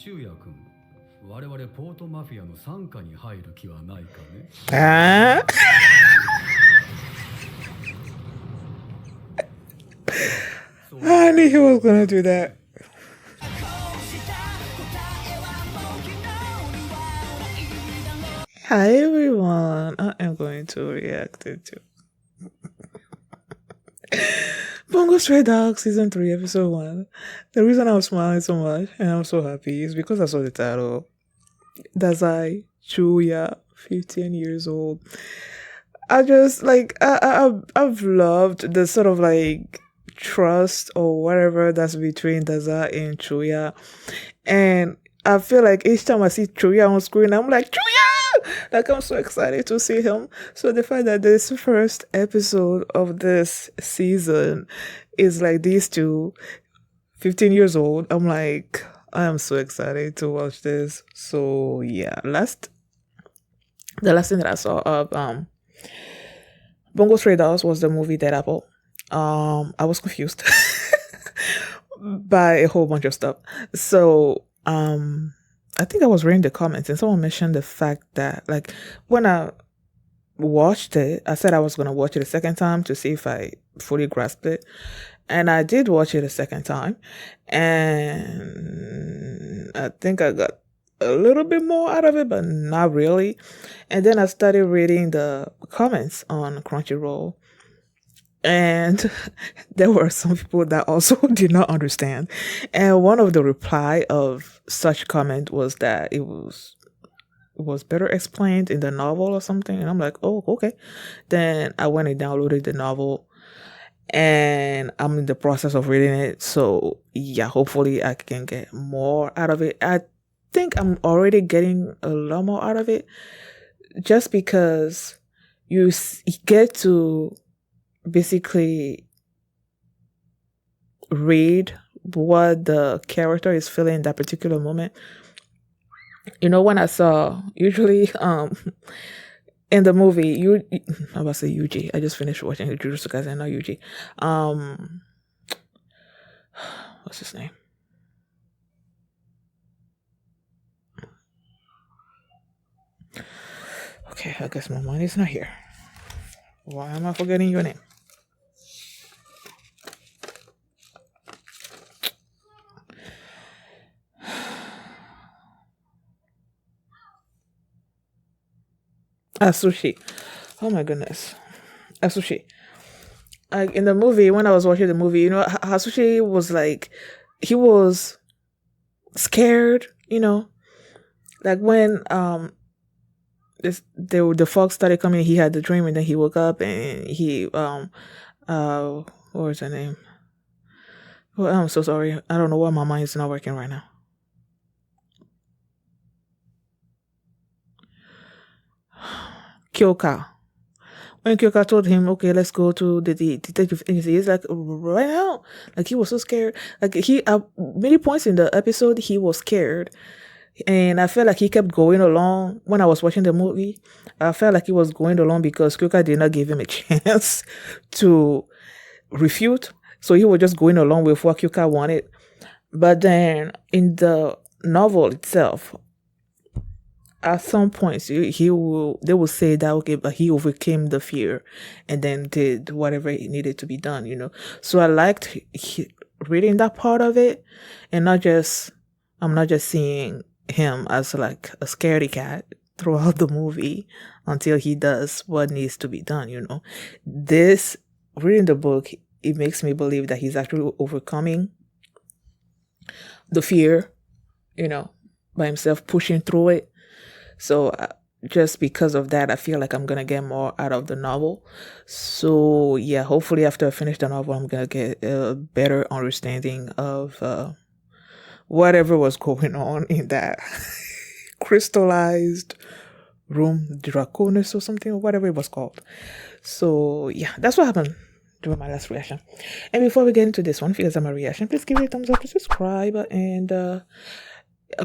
中也君、我々ポートマフィアの傘下に入る気はないかね。I knew he was gonna do that. Hi everyone, I am going to react to Bungo Stray Dogs Season 3 Episode 1. The reason I'm smiling so much and I'm so happy is because I saw the title. Dazai, Chuuya, 15 years old. I just like I've loved the sort of like trust or whatever that's between Dazai and Chuuya. And I feel like each time I see Chuuya on screen, I'm like, Chuuya! Like, I'm so excited to see him. So the fact that this first episode of this season is like these two, 15 years old, I'm like, I am so excited to watch this. So yeah, the last thing that I saw of Bungo Stray Dogs was the movie Dead Apple. I was confused by a whole bunch of stuff. So I think I was reading the comments and someone mentioned the fact that like when I watched it, I said I was gonna watch it a second time to see if I fully grasped it. And I did watch it a second time, and I think I got a little bit more out of it, but not really. And then I started reading the comments on Crunchyroll, and there were some people that also did not understand. And one of the reply of such comment was that it was better explained in the novel or something. And I'm like, oh, okay. Then I went and downloaded the novel, and I'm in the process of reading it. So yeah, hopefully I can get more out of it. I think I'm already getting a lot more out of it, just because you get to basically read what the character is feeling in that particular moment. You know, when I saw usually in the movie, I'm about to say Yuji. I just finished watching Jujutsu Kaisen, not Yuji. What's his name? Okay, I guess my mind is not here. Why am I forgetting your name? Asushi. Oh my goodness. Asushi. Like in the movie, when I was watching the movie, you know, Asushi was like, he was scared, you know, like when the fog started coming, he had the dream, and then he woke up and he what was her name? Well, I'm so sorry. I don't know why my mind is not working right now. Kyoka. When Kyoka told him, okay, let's go to the detective agency, he's like, right now? Like, he was so scared. Like, he, at many points in the episode, he was scared. And I felt like he kept going along. When I was watching the movie, I felt like he was going along because Kyoka did not give him a chance to refute. So he was just going along with what Kyoka wanted. But then in the novel itself, at some points they will say that, okay, but he overcame the fear and then did whatever it needed to be done, you know. So I liked reading that part of it, and I'm not just seeing him as like a scaredy cat throughout the movie until he does what needs to be done, you know. This, reading the book, it makes me believe that he's actually overcoming the fear, you know, by himself, pushing through it. So just because of that, I feel like I'm going to get more out of the novel. So yeah, hopefully after I finish the novel, I'm going to get a better understanding of whatever was going on in that crystallized room, Draconis or something, or whatever it was called. So yeah, that's what happened during my last reaction. And before we get into this one, if you guys have my reaction, please give it a thumbs up, subscribe, and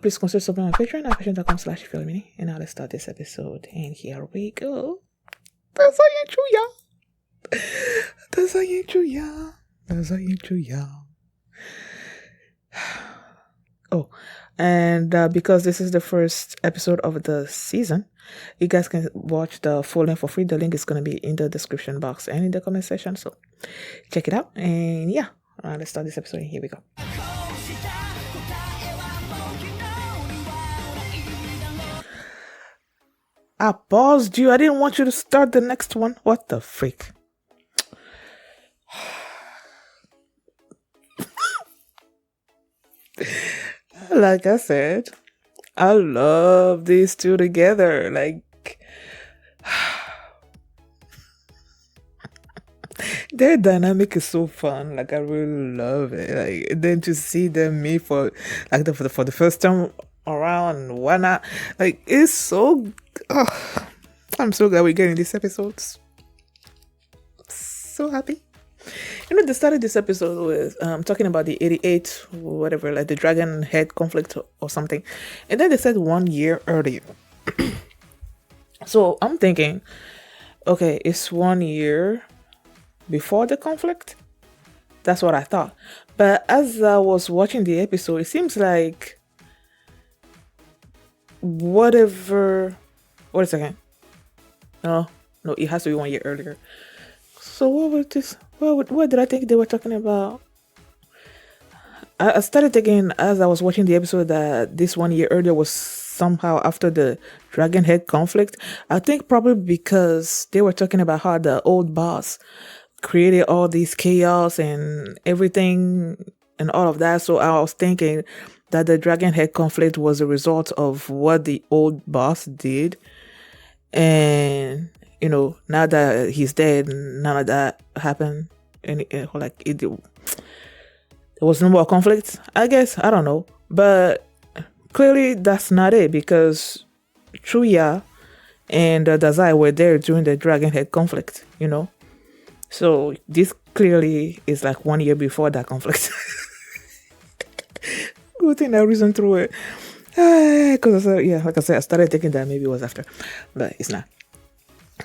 please consider subscribing on Patreon at patreon.com/feelmini. And now let's start this episode. And here we go. Dazai and Chuuya. Oh, And because this is the first episode of the season, you guys can watch the full length for free. The link is going to be in the description box and in the comment section. So check it out. And yeah, let's start this episode. Here we go. I paused you. I didn't want you to start the next one. What the freak? Like I said, I love these two together. Like, their dynamic is so fun. Like, I really love it. Like, and then to see them meet for like for the first time around and whatnot, like, it's so. I'm so glad we're getting these episodes. So happy. You know, they started this episode with talking about the 88, whatever, like the dragon head conflict or something. And then they said 1 year earlier. So I'm thinking, okay, it's 1 year before the conflict? That's what I thought. But as I was watching the episode, it seems like whatever... Wait a second. No, it has to be 1 year earlier. So what was this? What did I think they were talking about? I started thinking as I was watching the episode that this 1 year earlier was somehow after the dragon head conflict. I think probably because they were talking about how the old boss created all these chaos and everything and all of that. So I was thinking that the dragon head conflict was a result of what the old boss did. And you know, now that he's dead, none of that happened, and there was no more conflict. I guess, I don't know, but clearly that's not it, because Chuuya and Dazai were there during the dragon head conflict. You know, so this clearly is like 1 year before that conflict. Good thing I reasoned through it, because like I said, I started thinking that maybe it was after, but it's not.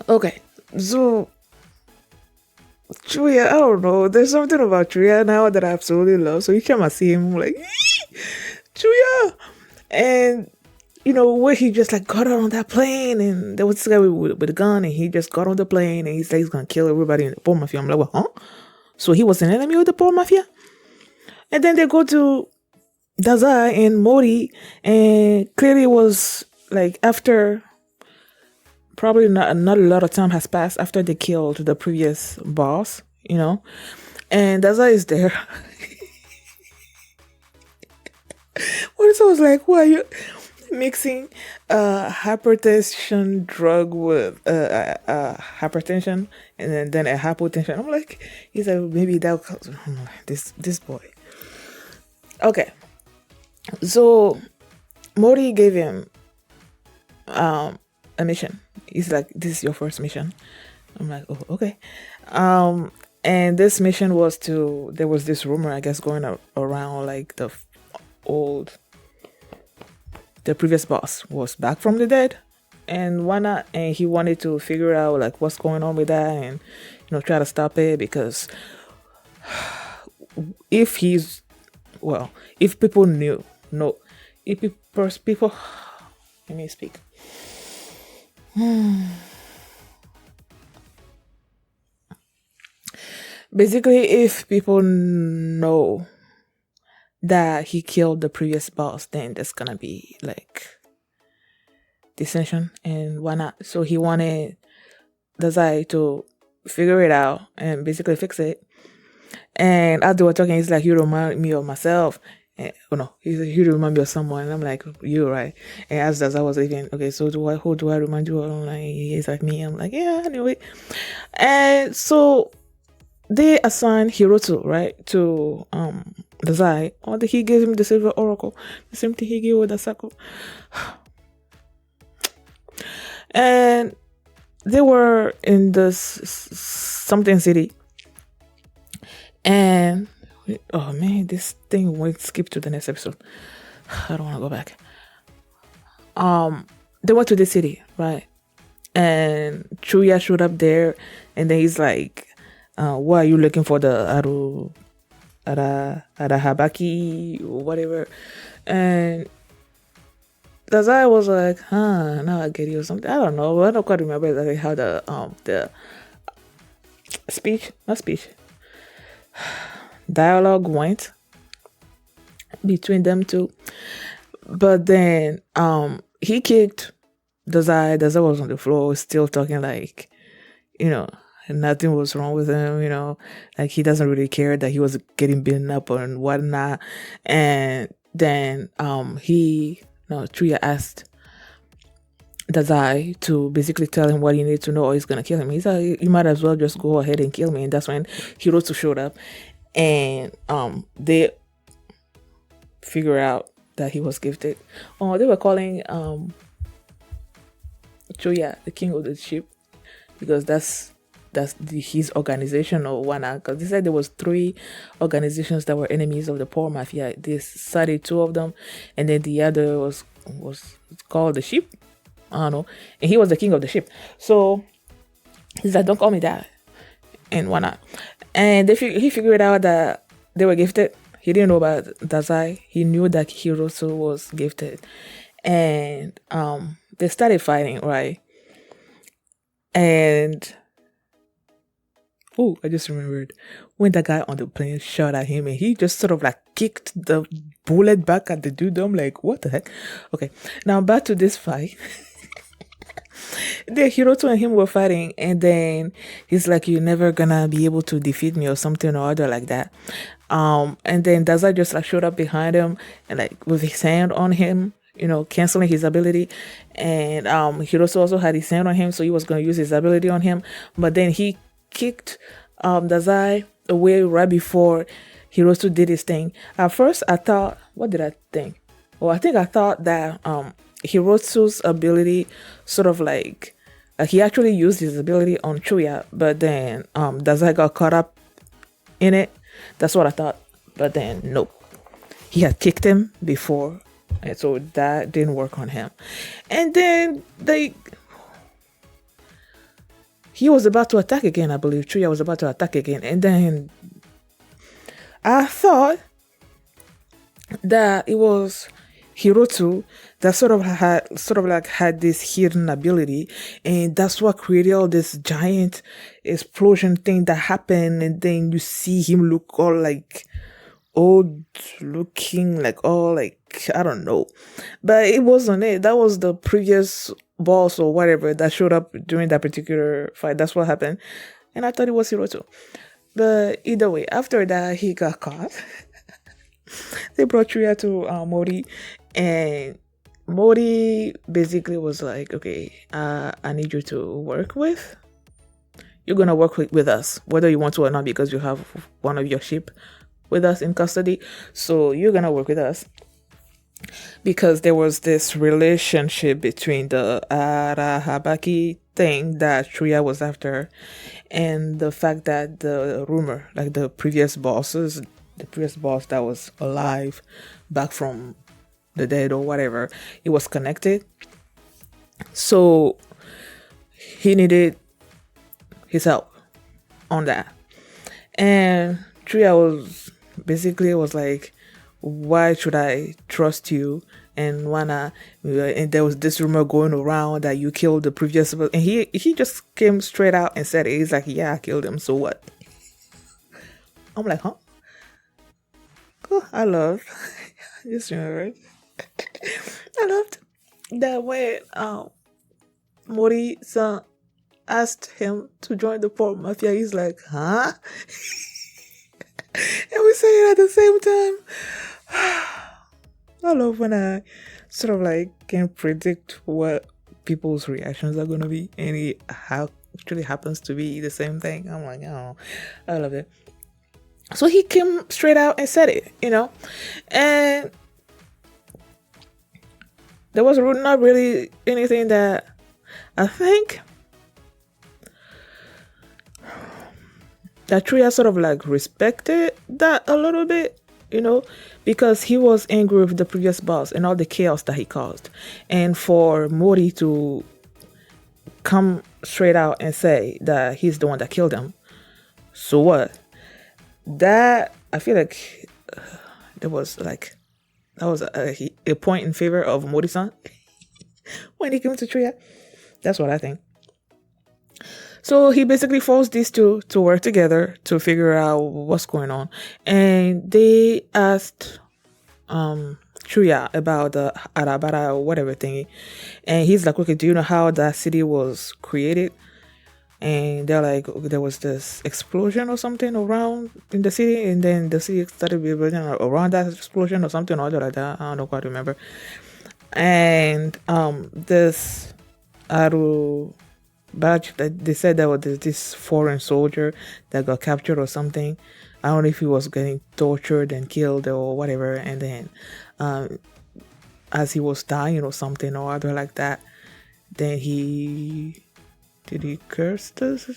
Okay, so Chuuya, I don't know. There's something about Chuuya now that I absolutely love. So each time I see him, I'm like, Chuuya! And, you know, where he just like got out on that plane, and there was this guy with a gun, and he just got on the plane, and he's like, he's gonna kill everybody in the Poor Mafia. I'm like, well, huh? So he was an enemy of the Poor Mafia? And then they go to Dazai and Mori, and clearly it was like after... Probably not a lot of time has passed after they killed the previous boss, you know, and Dazai is there. What if I was like, why are you mixing hypertension drug with hypertension and then a hypotension? I'm like, he's like, maybe that this boy. Okay, so Mori gave him a mission. He's like, this is your first mission. I'm like, oh, okay. And this mission was there was this rumor, I guess, going around like the previous boss was back from the dead, and why not? And he wanted to figure out like what's going on with that, and you know, try to stop it, because if people let me speak. Basically, if people know that he killed the previous boss, then there's gonna be like dissension and whatnot. So he wanted Dazai to figure it out and basically fix it. And as they were talking, he's like, you remind me of myself. You remind me of someone. And I'm like, you're right. And as I was leaving, okay, so who do I remind you of? I'm like, he's like me. I'm like, yeah, anyway. And so they assigned Hiroto, right, to Dazai. Or he gave him the Silver Oracle. The same thing he gave with Asako. And they were in this something city. And oh man, this thing won't skip to the next episode. I don't want to go back. They went to the city, right? And Chuuya showed up there, and then he's like, "Why are you looking for the Arahabaki or whatever?" And Dazai was like, huh, now I get you or something. I don't know. I don't quite remember exactly how the speech, not speech, dialogue went between them two. But then he kicked Dazai. Dazai was on the floor, still talking like, you know, nothing was wrong with him, like he doesn't really care that he was getting beaten up and whatnot. And then he no Chuuya asked Dazai to basically tell him what he needs to know or he's gonna kill him. He's like, you might as well just go ahead and kill me. And that's when Hiroto showed up, and they figure out that he was gifted. Oh, they were calling Chuuya the king of the ship, because that's his organization or whatnot. Because they said there was 3 organizations that were enemies of the poor mafia. They cited 2 of them, and then the other was called the ship. I don't know. And he was the king of the ship. So he's like, don't call me that and whatnot. And he figured out that they were gifted. He didn't know about Dazai. He knew that Hiroto was gifted. And they started fighting, right? And I just remembered when the guy on the plane shot at him and he just sort of like kicked the bullet back at the dude. I'm like, what the heck? Okay, now back to this fight. The Hiroto and him were fighting, and then he's like, you're never gonna be able to defeat me or something or other like that. And then Dazai just like showed up behind him and like with his hand on him, canceling his ability. And Hiroto also had his hand on him, so he was gonna use his ability on him. But then he kicked Dazai away right before Hiroto did his thing. At first, I thought, what did I think? Well, I think I thought that Hiroto's ability sort of like he actually used his ability on Chuuya, but then Dazai got caught up in it. That's what I thought. But then nope. He had kicked him before, and so that didn't work on him. And then he was about to attack again, I believe. Chuuya was about to attack again. And then I thought that it was Hiroto that sort of had this hidden ability, and that's what created all this giant explosion thing that happened. And then you see him look all like old looking, like all like, I don't know, but it wasn't it. That was the previous boss or whatever that showed up during that particular fight. That's what happened, and I thought it was Hiroto. But either way, after that he got caught. They brought Chuuya to Mori, and Mori basically was like, okay, I need you to work with. You're gonna work with us, whether you want to or not, because you have one of your ship with us in custody. So you're gonna work with us. Because there was this relationship between the Arahabaki thing that Chuuya was after, and the fact that the rumor, like the previous boss that was alive back from the dead or whatever, it was connected. So he needed his help on that. And Chuuya was like, why should I trust you? And and there was this rumor going around that you killed the previous, and he just came straight out and said it. He's like, yeah, I killed him, so what? I'm like, huh? Oh, I loved just remembered. I loved that when Mori-san asked him to join the poor mafia, he's like, huh? And we say it at the same time. I love when I sort of like can predict what people's reactions are going to be, and it actually happens to be the same thing. I'm like, oh, I love it. So he came straight out and said it, and there was not really anything that I think that Chuuya sort of like respected that a little bit, because he was angry with the previous boss and all the chaos that he caused. And for Mori to come straight out and say that he's the one that killed him, so what? That, I feel like that was a point in favor of Mori-san. when he came to Chuuya. That's what I think. So he basically forced these two to work together to figure out what's going on. And they asked Chuuya about the Arabara or whatever thingy. And he's like, okay, do you know how that city was created? And they're like, there was this explosion or something around in the city, and then the city started building around that explosion or something or other like that. I don't know, quite remember. And this Aru Baj, they said there was this foreign soldier that got captured or something. I don't know if he was getting tortured and killed or whatever. And then as he was dying or something or other like that, then did he curse this?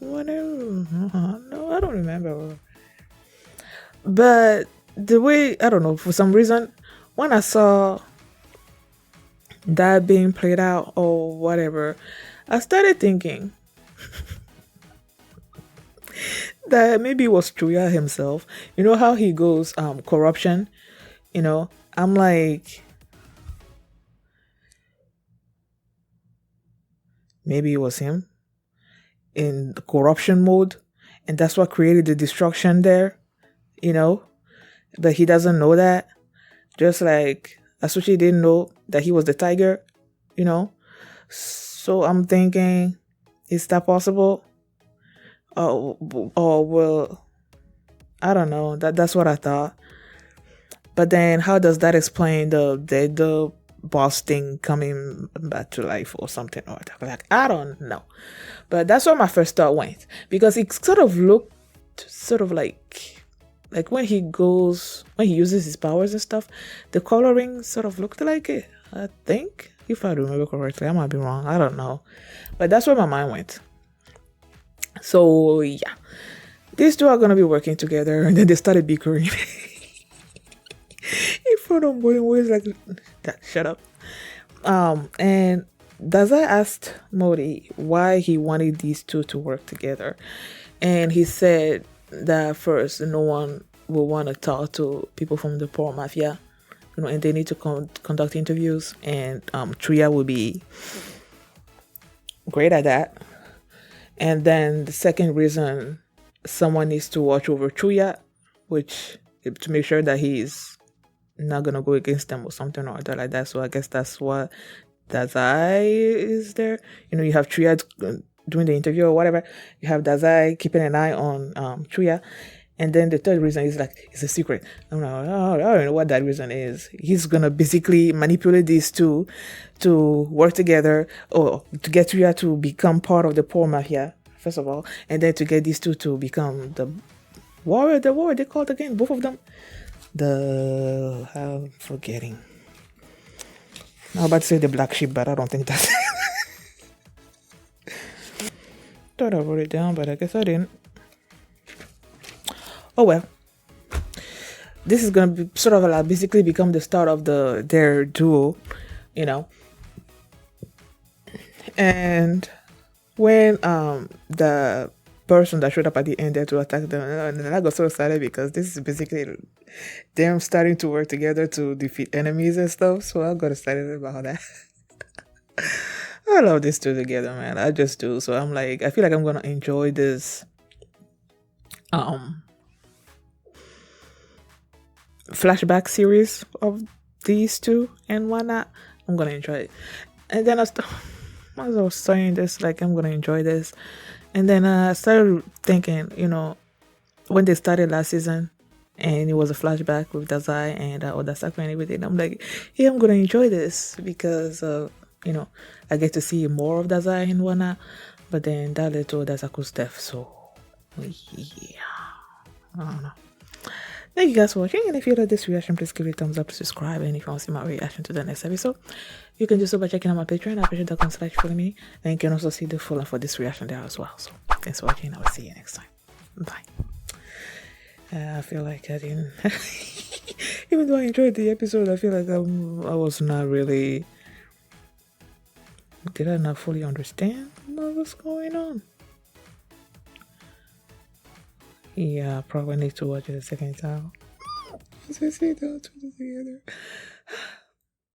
Whatever. No, I don't remember. But the way, I don't know, for some reason, when I saw that being played out or whatever, I started thinking that maybe it was Chuuya himself. You know how he goes, corruption, I'm like, maybe it was him in the corruption mode, and that's what created the destruction there, but he doesn't know that. Just like Asuchi didn't know that he was the tiger, So I'm thinking, is that possible? Oh, well, I don't know. That's what I thought. But then, how does that explain the boss thing coming back to life or something or that? Like, I don't know. But that's where my first thought went, because it sort of looked like when he uses his powers and stuff, the coloring sort of looked like it. I think, if I remember correctly, I might be wrong. I don't know, but that's where my mind went. So yeah, these two are gonna be working together, and then they started bickering in front of Mori. Mori's like, shut up. And Dazai asked Mori why he wanted these two to work together, and he said that first, no one will want to talk to people from the poor mafia, and they need to conduct interviews, and Chuuya will be great at that. And then the second reason, someone needs to watch over Chuuya, which to make sure that he's not gonna go against them or something or other like that. So I guess that's what Dazai is there. You have Chuuya doing the interview or whatever. You have Dazai keeping an eye on Chuuya. And then the third reason is like, it's a secret. I'm like, I don't know what that reason is. He's gonna basically manipulate these two to work together, or to get Chuuya to become part of the poor mafia, first of all, and then to get these two to become the warrior they called again, both of them. I'm forgetting. I was about to say the black sheep, but I don't think that's thought I wrote it down, but I guess I didn't. Oh well, this is gonna be sort of like basically become the start of their duo, And when the person that showed up at the end there to attack them, and I got so excited because this is basically them starting to work together to defeat enemies and stuff. So I got excited about that. I love these two together, man. I just do. So I'm like, I feel like I'm gonna enjoy this flashback series of these two and whatnot. I'm gonna enjoy it. And then as I was saying this, like, I'm gonna enjoy this. And then I started thinking, when they started last season and it was a flashback with Dazai and Odasaka and everything, I'm like, yeah, I'm gonna enjoy this because I get to see more of Dazai and whatnot. But then that led to Odasaku's death, so yeah, I don't know. Thank you guys for watching, and if you like this reaction, please give it a thumbs up, subscribe, and if you want to see my reaction to the next episode, you can do so by checking out my Patreon at patreon.com/followme, and you can also see the full length for this reaction there as well. So thanks for watching, I will see you next time. Bye. I feel like I didn't even though I enjoyed the episode, I feel like I was not really, did I not fully understand what was going on? Yeah, I probably need to watch it a second time. As I say, don't put it together.